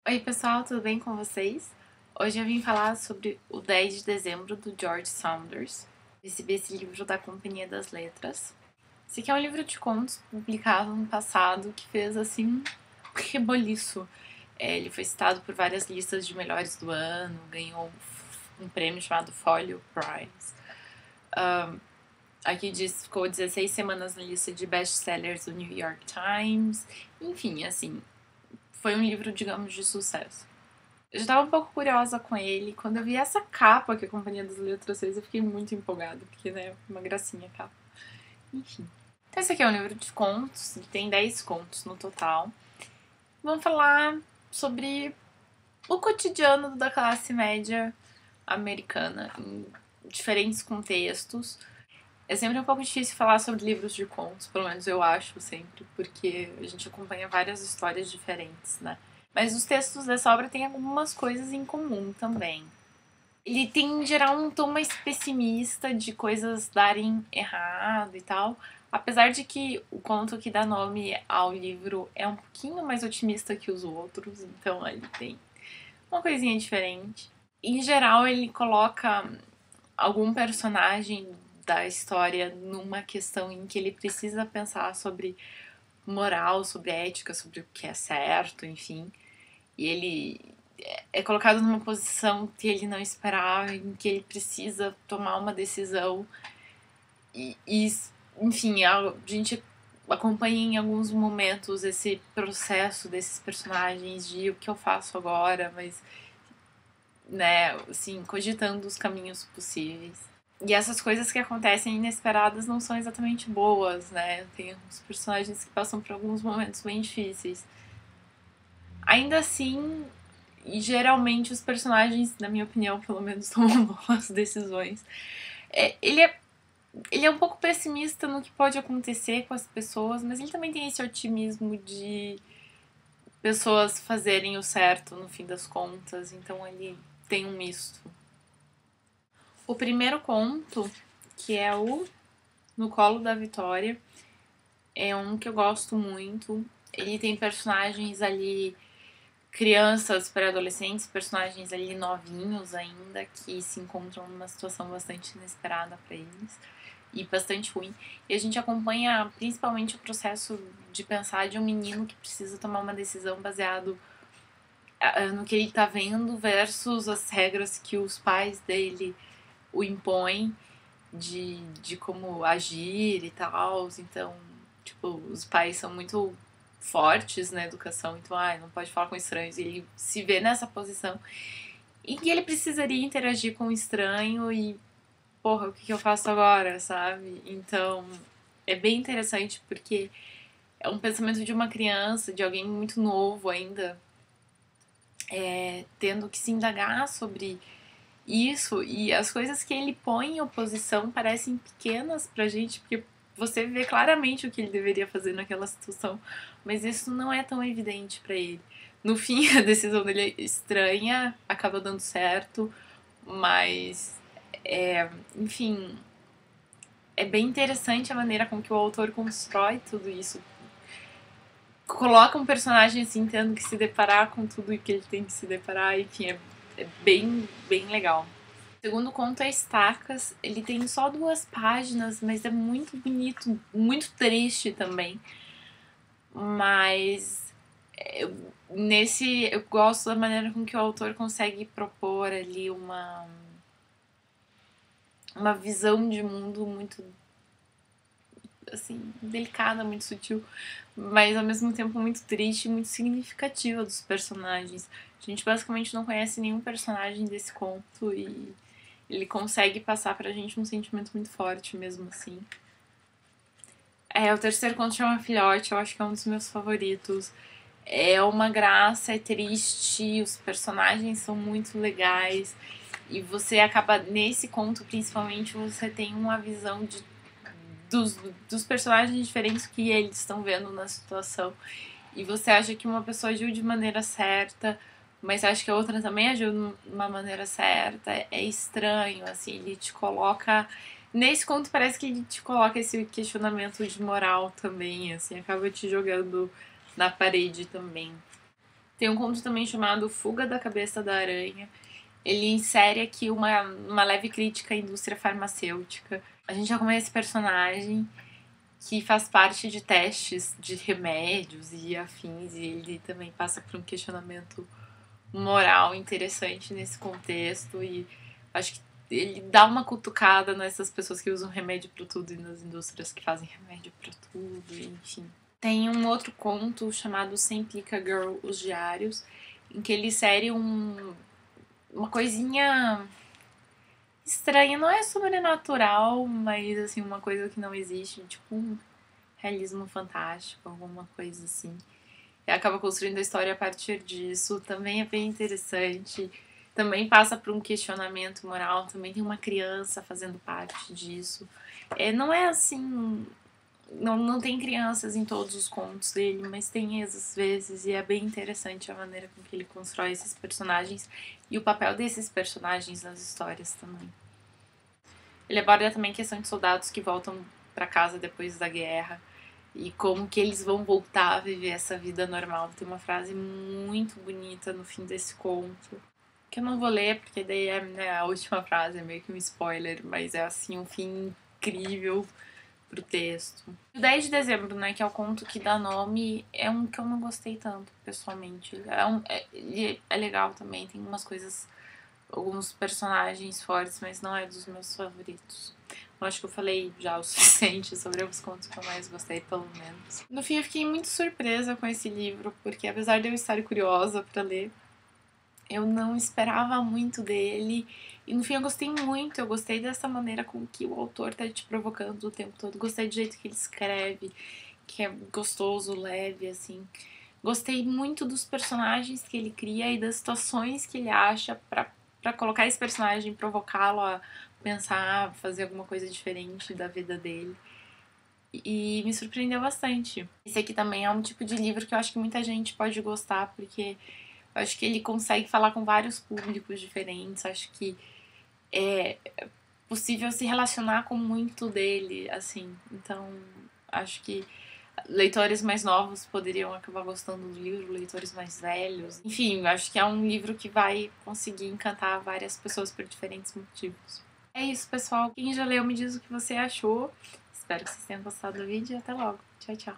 Oi pessoal, tudo bem com vocês? Hoje eu vim falar sobre o 10 de dezembro do George Saunders. Recebi esse livro da Companhia das Letras. Esse aqui é um livro de contos publicado no passado que fez assim um reboliço. Ele foi citado por várias listas de melhores do ano, ganhou um prêmio chamado Folio Prize. Aqui diz ficou 16 semanas na lista de best-sellers do New York Times. Enfim, assim, foi um livro, digamos, de sucesso. Eu já tava um pouco curiosa com ele. Quando eu vi essa capa que a Companhia das Letras fez, eu fiquei muito empolgada, porque, né, uma gracinha a capa. Enfim. Então, esse aqui é um livro de contos, ele tem 10 contos no total. Vamos falar sobre o cotidiano da classe média americana, em diferentes contextos. É sempre um pouco difícil falar sobre livros de contos, pelo menos eu acho sempre, porque a gente acompanha várias histórias diferentes, né? Mas os textos dessa obra têm algumas coisas em comum também. Ele tem, em geral, um tom mais pessimista de coisas darem errado e tal. Apesar de que o conto que dá nome ao livro é um pouquinho mais otimista que os outros, então ele tem uma coisinha diferente. Em geral, ele coloca algum personagem da história numa questão em que ele precisa pensar sobre moral, sobre ética, sobre o que é certo, enfim. E ele é colocado numa posição que ele não esperava, em que ele precisa tomar uma decisão. E enfim, a gente acompanha em alguns momentos esse processo desses personagens de o que eu faço agora, mas, né, assim, cogitando os caminhos possíveis. E essas coisas que acontecem inesperadas não são exatamente boas, né? Tem uns personagens que passam por alguns momentos bem difíceis. Ainda assim, geralmente os personagens, na minha opinião, pelo menos, tomam boas decisões. É, ele é um pouco pessimista no que pode acontecer com as pessoas, mas ele também tem esse otimismo de pessoas fazerem o certo no fim das contas, então ele tem um misto. O primeiro conto, que é o No Colo da Vitória, é um que eu gosto muito. Ele tem personagens ali, crianças, pré-adolescentes, personagens ali novinhos ainda, que se encontram numa situação bastante inesperada para eles e bastante ruim. E a gente acompanha principalmente o processo de pensar de um menino que precisa tomar uma decisão baseado no que ele tá vendo versus as regras que os pais dele o impõem de como agir e tal. Então, tipo, os pais são muito fortes na educação, então, não pode falar com estranhos. E ele se vê nessa posição em que ele precisaria interagir com o estranho e, porra, o que eu faço agora, sabe? Então, é bem interessante porque é um pensamento de uma criança, de alguém muito novo ainda, tendo que se indagar sobre isso, e as coisas que ele põe em oposição parecem pequenas pra gente, porque você vê claramente o que ele deveria fazer naquela situação, mas isso não é tão evidente pra ele. No fim, a decisão dele é estranha, acaba dando certo, mas, enfim, é bem interessante a maneira com que o autor constrói tudo isso. Coloca um personagem assim, tendo que se deparar com tudo que ele tem que se deparar, enfim, é bem, bem legal. O segundo conto é Estacas. Ele tem só 2 páginas, mas é muito bonito, muito triste também. Mas nesse eu gosto da maneira com que o autor consegue propor ali uma visão de mundo muito assim delicada, muito sutil, mas ao mesmo tempo muito triste e muito significativa dos personagens. A gente basicamente não conhece nenhum personagem desse conto e ele consegue passar pra gente um sentimento muito forte mesmo assim. O terceiro conto chama Filhote, eu acho que é um dos meus favoritos. É uma graça, é triste, os personagens são muito legais. E você acaba, nesse conto principalmente, você tem uma visão dos personagens diferentes que eles estão vendo na situação. E você acha que uma pessoa agiu de maneira certa, mas acha que a outra também agiu de uma maneira certa. É estranho, assim, ele te coloca. Nesse conto parece que ele te coloca esse questionamento de moral também, assim, acaba te jogando na parede também. Tem um conto também chamado Fuga da Cabeça da Aranha. Ele insere aqui uma leve crítica à indústria farmacêutica. A gente já conhece esse personagem que faz parte de testes de remédios e afins, e ele também passa por um questionamento moral interessante nesse contexto, e acho que ele dá uma cutucada nessas pessoas que usam remédio para tudo e nas indústrias que fazem remédio para tudo, enfim. Tem um outro conto chamado Sempre Pica Girl, Os Diários, em que ele insere uma coisinha estranha, não é sobrenatural, mas assim, uma coisa que não existe, tipo um realismo fantástico, alguma coisa assim. E acaba construindo a história a partir disso. Também é bem interessante. Também passa por um questionamento moral. Também tem uma criança fazendo parte disso. Não é assim. Não tem crianças em todos os contos dele, mas tem às vezes. E é bem interessante a maneira com que ele constrói esses personagens e o papel desses personagens nas histórias também. Ele aborda também a questão de soldados que voltam para casa depois da guerra e como que eles vão voltar a viver essa vida normal. Tem uma frase muito bonita no fim desse conto, que eu não vou ler, porque daí a última frase é meio que um spoiler, mas é assim um fim incrível pro texto. O 10 de dezembro, né, que é o conto que dá nome, é um que eu não gostei tanto, pessoalmente. É legal também, tem umas coisas, alguns personagens fortes, mas não é dos meus favoritos. Eu acho que eu falei já o suficiente sobre os contos que eu mais gostei, pelo menos. No fim, eu fiquei muito surpresa com esse livro, porque apesar de eu estar curiosa para ler, eu não esperava muito dele. E no fim, eu gostei muito. Eu gostei dessa maneira com que o autor tá te provocando o tempo todo. Gostei do jeito que ele escreve, que é gostoso, leve, assim. Gostei muito dos personagens que ele cria e das situações que ele acha pra colocar esse personagem, provocá-lo a pensar, fazer alguma coisa diferente da vida dele. E me surpreendeu bastante. Esse aqui também é um tipo de livro que eu acho que muita gente pode gostar, porque eu acho que ele consegue falar com vários públicos diferentes. Acho que é possível se relacionar com muito dele, assim. Então, acho que leitores mais novos poderiam acabar gostando do livro, leitores mais velhos. Enfim, acho que é um livro que vai conseguir encantar várias pessoas por diferentes motivos. É isso, pessoal. Quem já leu, me diz o que você achou. Espero que vocês tenham gostado do vídeo e até logo. Tchau, tchau.